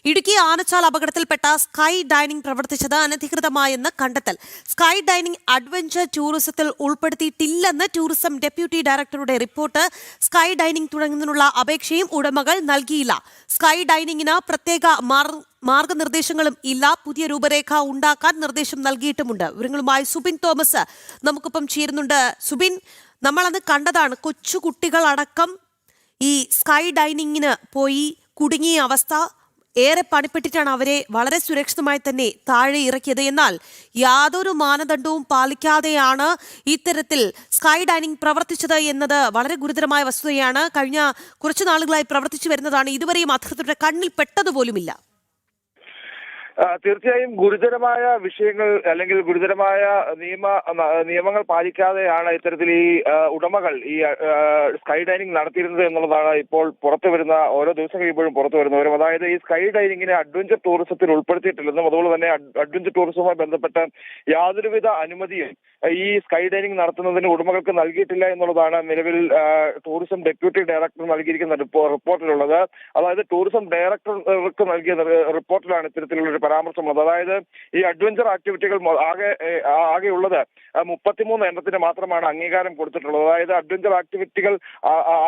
ഇടുക്കി ആനച്ചാൽ അപകടത്തിൽപ്പെട്ട sky dining പ്രവർത്തിച്ചത് അനധികൃതമായെന്ന് കണ്ടെത്തൽ. സ്കൈ ഡൈനിംഗ് അഡ്വഞ്ചർ ടൂറിസത്തിൽ ഉൾപ്പെടുത്തിയിട്ടില്ലെന്ന് ടൂറിസം ഡെപ്യൂട്ടി ഡയറക്ടറുടെ റിപ്പോർട്ട്. സ്കൈ ഡൈനിംഗ് തുടങ്ങുന്നതിനുള്ള അപേക്ഷയും ഉടമകൾ നൽകിയില്ല. സ്കൈ ഡൈനിങ്ങിന് പ്രത്യേക മാർഗനിർദ്ദേശങ്ങളും ഇല്ല. പുതിയ രൂപരേഖ ഉണ്ടാക്കാൻ നിർദ്ദേശം നൽകിയിട്ടുമുണ്ട്. വിവരങ്ങളുമായി സുബിൻ തോമസ് നമുക്കൊപ്പം ചേരുന്നുണ്ട്. സുബിൻ, നമ്മളന്ന് കണ്ടതാണ് കൊച്ചുകുട്ടികളടക്കം ഈ സ്കൈ ഡൈനിങ്ങിന് പോയി കുടുങ്ങിയ അവസ്ഥ. ഏറെ പണിപ്പെട്ടിട്ടാണ് അവരെ വളരെ സുരക്ഷിതമായി തന്നെ താഴെ ഇറക്കിയത്. എന്നാൽ യാതൊരു മാനദണ്ഡവും പാലിക്കാതെയാണ് ഇത്തരത്തിൽ സ്കൈ ഡൈനിങ് പ്രവർത്തിച്ചത് എന്നത് വളരെ ഗുരുതരമായ വസ്തുതയാണ്. കഴിഞ്ഞ കുറച്ചു നാളുകളായി പ്രവർത്തിച്ചു വരുന്നതാണ്. ഇതുവരെയും അധികൃതരുടെ കണ്ണിൽ പെട്ടതുപോലുമില്ല. തീർച്ചയായും ഗുരുതരമായ വിഷയങ്ങൾ അല്ലെങ്കിൽ ഗുരുതരമായ നിയമങ്ങൾ പാലിക്കാതെയാണ് ഇത്തരത്തിൽ ഈ ഉടമകൾ ഈ സ്കൈ ഡൈനിങ് നടത്തിയിരുന്നത് എന്നുള്ളതാണ് ഇപ്പോൾ പുറത്തു വരുന്ന ഓരോ ദിവസം കഴിയുമ്പോഴും പുറത്തു വരുന്നവരും. അതായത് ഈ സ്കൈ ഡൈനിങ്ങിനെ അഡ്വഞ്ചർ ടൂറിസത്തിൽ ഉൾപ്പെടുത്തിയിട്ടില്ലെന്നും അതുപോലെ തന്നെ അഡ്വഞ്ചർ ടൂറിസവുമായി ബന്ധപ്പെട്ട് യാതൊരുവിധ അനുമതിയും ഈ സ്കൈ ഡൈനിങ് നടത്തുന്നതിന് ഉടമകൾക്ക് നൽകിയിട്ടില്ല എന്നുള്ളതാണ് നിലവിൽ ടൂറിസം ഡെപ്യൂട്ടി ഡയറക്ടർ നൽകിയിരിക്കുന്ന റിപ്പോർട്ടിലുള്ളത്. അതായത് ടൂറിസം ഡയറക്ടർക്ക് നൽകിയ റിപ്പോർട്ടിലാണ് ഇത്തരത്തിലുള്ള പരാമർശമുള്ളത്. അതായത് ഈ അഡ്വഞ്ചർ ആക്ടിവിറ്റികൾ ആകെയുള്ളത് 33 എണ്ണത്തിന് മാത്രമാണ് അംഗീകാരം കൊടുത്തിട്ടുള്ളത്. അതായത് അഡ്വഞ്ചർ ആക്ടിവിറ്റികൾ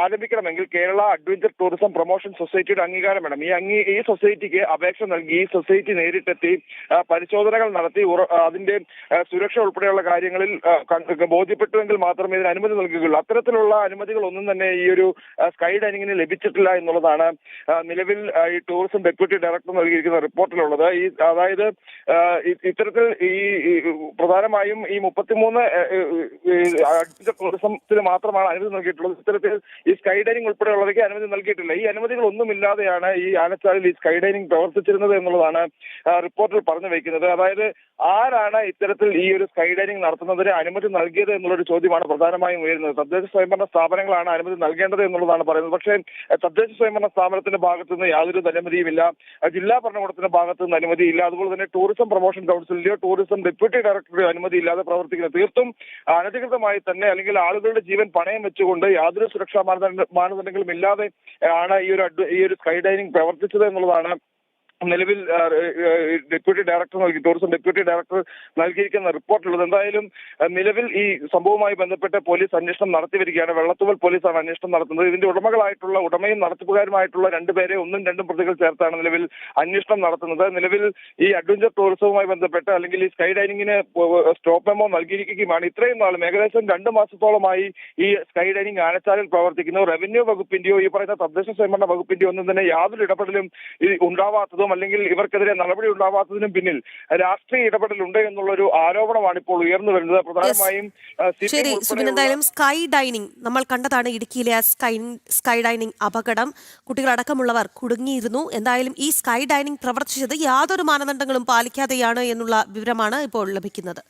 ആരംഭിക്കണമെങ്കിൽ കേരള അഡ്വഞ്ചർ ടൂറിസം പ്രൊമോഷൻ സൊസൈറ്റിയുടെ അംഗീകാരം വേണം. ഈ സൊസൈറ്റിക്ക് അപേക്ഷ നൽകി ഈ സൊസൈറ്റി നേരിട്ടെത്തി പരിശോധനകൾ നടത്തി അതിന്റെ സുരക്ഷ ഉൾപ്പെടെയുള്ള കാര്യങ്ങളിൽ ബോധ്യപ്പെട്ടുവെങ്കിൽ മാത്രമേ ഇതിന് അനുമതി നൽകുകയുള്ളൂ. അത്തരത്തിലുള്ള അനുമതികൾ ഒന്നും തന്നെ ഈ ഒരു സ്കൈ ഡൈനിങ്ങിന് ലഭിച്ചിട്ടില്ല എന്നുള്ളതാണ് നിലവിൽ ഈ ടൂറിസം ഡെപ്യൂട്ടി ഡയറക്ടർ നൽകിയിരിക്കുന്ന റിപ്പോർട്ടിലുള്ളത്. അതായത് ഇത്തരത്തിൽ ഈ പ്രധാനമായും ഈ 33 അഡ്വഞ്ചർ ടൂറിസത്തിന് മാത്രമാണ് അനുമതി നൽകിയിട്ടുള്ളത്. ഇത്തരത്തിൽ ഈ സ്കൈ ഡൈനിങ് ഉൾപ്പെടെയുള്ളവർക്ക് അനുമതി നൽകിയിട്ടില്ല. ഈ അനുമതികളൊന്നുമില്ലാതെയാണ് ഈ ആനച്ചാലിൽ ഈ സ്കൈ ഡൈനിങ് പ്രവർത്തിച്ചിരുന്നത് എന്നുള്ളതാണ് റിപ്പോർട്ടിൽ പറഞ്ഞു വയ്ക്കുന്നത്. അതായത് ആരാണ് ഇത്തരത്തിൽ ഈ ഒരു സ്കൈ ഡൈനിങ് നടത്തുന്നതിന് അനുമതി നൽകിയത് എന്നുള്ളൊരു ചോദ്യമാണ് പ്രധാനമായും ഉയരുന്നത്. തദ്ദേശ സ്വയംഭരണ സ്ഥാപനങ്ങളാണ് അനുമതി നൽകേണ്ടത് എന്നുള്ളതാണ് പറയുന്നത്. പക്ഷേ തദ്ദേശ സ്വയംഭരണ സ്ഥാപനത്തിന്റെ ഭാഗത്തു നിന്ന് യാതൊരു അനുമതിയുമില്ല. ജില്ലാ ഭരണകൂടത്തിന്റെ ഭാഗത്തു നിന്ന് അനുമതിയില്ല. അതുപോലെ തന്നെ ടൂറിസം പ്രൊമോഷൻ കൗൺസിലിന്റെയോ ടൂറിസം ഡെപ്യൂട്ടി ഡയറക്ടറുടെയോ അനുമതി ഇല്ലാതെ പ്രവർത്തിക്കുന്നത് തീർത്തും അനധികൃതമായി തന്നെ അല്ലെങ്കിൽ ആളുകളുടെ ജീവൻ പണയം വെച്ചുകൊണ്ട് യാതൊരു സുരക്ഷാ മാനദണ്ഡങ്ങളും ഇല്ലാതെ ആണ് ഈ ഒരു സ്കൈ ഡൈനിങ് പ്രവർത്തിച്ചത് എന്നുള്ളതാണ് നിലവിൽ deputy director tourism deputy director നൽകിയിരിക്കുന്ന റിപ്പോർട്ടുള്ളത്. എന്തായാലും നിലവിൽ ഈ സംഭവവുമായി ബന്ധപ്പെട്ട് പോലീസ് അന്വേഷണം നടത്തി വരികയാണ്. വെള്ളത്തൂവൽ പോലീസാണ് അന്വേഷണം നടത്തുന്നത്. ഇതിന്റെ ഉടമയും നടത്തിപ്പുകാരുമായിട്ടുള്ള രണ്ടുപേരെ ഒന്നും രണ്ടും പ്രതികൾ ചേർത്താണ് നിലവിൽ അന്വേഷണം നടത്തുന്നത്. നിലവിൽ ഈ അഡ്വഞ്ചർ ടൂറിസവുമായി ബന്ധപ്പെട്ട് അല്ലെങ്കിൽ ഈ സ്കൈ ഡൈനിങ്ങിന് സ്റ്റോപ്പ് മെമ്മോ നൽകിയിരിക്കുകയുമാണ്. ഇത്രയും നാളും ഏകദേശം 2 മാസത്തോളമായി ഈ സ്കൈ ഡൈനിങ് ആനച്ചാലിൽ പ്രവർത്തിക്കുന്നു. റവന്യൂ വകുപ്പിന്റെയോ ഈ പറയുന്ന തദ്ദേശ സ്വയംഭരണ വകുപ്പിന്റെയോ ഒന്നും തന്നെ യാതൊരു ഇടപെടലും ഉണ്ടാവാത്തതും അല്ലെങ്കിൽ ഇവർക്കെതിരെ നടപടി ഉണ്ടാവാത്തതിനും പിന്നിൽ രാഷ്ട്രീയ ഇടപെടലുണ്ട് എന്നുള്ളൊരു ആരോപണമാണ് ഇപ്പോൾ ഉയർന്നു വരുന്നത്. പ്രധാനമായും ശരി സുബിൻ, എന്തായാലും സ്കൈ ഡൈനിങ് നമ്മൾ കണ്ടതാണ്. ഇടുക്കിയിലെ സ്കൈ ഡൈനിങ് അപകടം, കുട്ടികളടക്കമുള്ളവർ കുടുങ്ങിയിരുന്നു. എന്തായാലും ഈ സ്കൈ ഡൈനിങ് പ്രവർത്തിച്ചത് യാതൊരു മാനദണ്ഡങ്ങളും പാലിക്കാതെയാണ് എന്നുള്ള വിവരമാണ് ഇപ്പോൾ ലഭിക്കുന്നത്.